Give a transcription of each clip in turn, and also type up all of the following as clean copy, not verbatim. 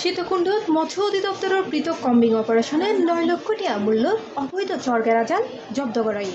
সীতাকুণ্ডত মৎস্য অধিদপ্তরের পৃথক কম্বিং অপারেশনে 9 লক্ষ টাকা মূল্য অবৈধ চরগেরা জাল জব্দ করা হয়।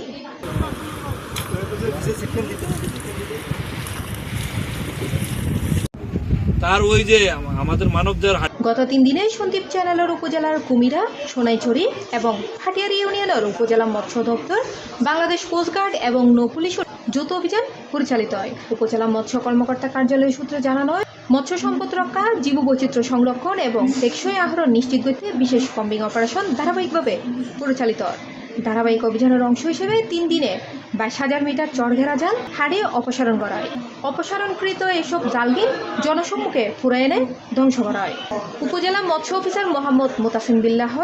তার ওই যে আমাদের মানবদের গত 3 দিনে সন্দ্বীপ চ্যানেলের উপজেলার কুমিরা, সোনাইছড়ি এবং হাটিয়ার ইউনিয়নের উপজেলা মৎস্য দপ্তর, বাংলাদেশ কোস্টগার্ড এবং নৌপুলিশ যৌথ অভিযান পরিচালিত হয়। উপজেলা মৎস্য কর্মকর্তা কার্যালয় সূত্রে জানানো হয়, মৎস্য সম্পদ রক্ষা, জীববৈচিত্র্য সংরক্ষণ এবং টেকসই আহরণ নিশ্চিত করতে বিশেষ কম্বিং অপারেশন ধারাবাহিকভাবে পরিচালিত হয়। ধারাবাহিক অভিযানের অংশ হিসেবে 3 দিনে 22,000 মিটার চরঘেরা জাল হাড়ে অপসারণ করা হয়। অপসারণকৃত এসব জালকে জনসম্মুখে ফুরায় এনে ধ্বংস করা হয়। উপজেলা মৎস্য অফিসার মোহাম্মদ মোতাসিম বিল্লাহ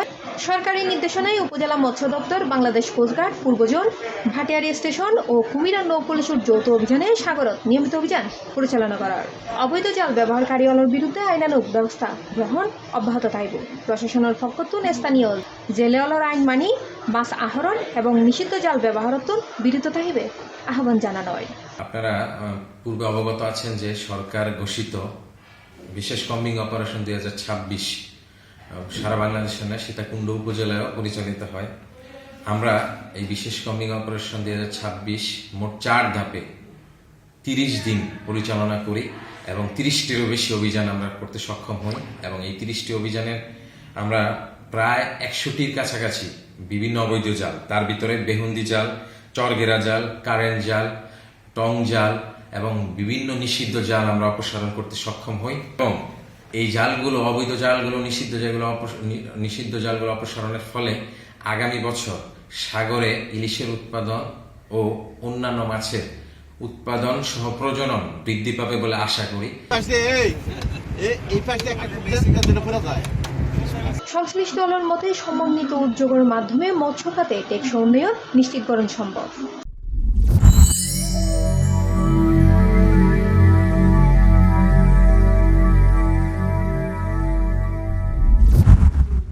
সরকারি নির্দেশনায় উপজেলা মৎস্য দপ্তর, বাংলাদেশ কোস্টগার্ড, পূর্বজোন, ভাটিয়ারি স্টেশন ও কুমিরা নৌপুলিশের যৌথ অভিযানে সাগরত নিয়মিত অভিযান পরিচালনা করার অবৈধ জাল ব্যবহারকারীদের বিরুদ্ধে আইনানুগ ব্যবস্থা গ্রহণ অব্যাহত থাকবে। প্রশাসনের পক্ষতুন স্থানীয় জেলেওয়ালার আইন মানি মাছ আহরণ এবং নিষিদ্ধ জাল ব্যবহারতুন বিরত থাকিবে আহ্বান জানানো হয়। আপনারা পূর্বে অবগত আছেন যে সরকার ঘোষিত বিশেষ কম্বিং অপারেশন 2026 সারা বাংলাদেশে না, সীতাকুণ্ড উপজেলায় পরিচালিত হয়। আমরা এই বিশেষ কম্বিং অপারেশন 2026 মোট 4 ধাপে 30 দিন পরিচালনা করি এবং 30টিরও বেশি অভিযান আমরা করতে সক্ষম হই এবং এই 30টি অভিযানের আমরা প্রায় 100টির কাছাকাছি বিভিন্ন অবৈধ জাল, তার ভিতরে বেহুন্দি জাল, চরগেরা জাল, কারেন্ট জাল, টং জাল এবং বিভিন্ন নিষিদ্ধ জাল আমরা অপসারণ করতে সক্ষম হই এবং এই জালগুলো, অবৈধ জালগুলো, নিষিদ্ধ জালগুলো অপসারণের ফলে আগামী বছর সাগরে ইলিশের উৎপাদন ও অন্যান্য মাছের উৎপাদন সহ প্রজনন বৃদ্ধি পাবে বলে আশা করি। সংশ্লিষ্ট দলের মতে সমন্বিত উদ্যোগের মাধ্যমে মৎস্য খাতে টেকসই উন্নয়ন নিশ্চিতকরণ সম্ভব।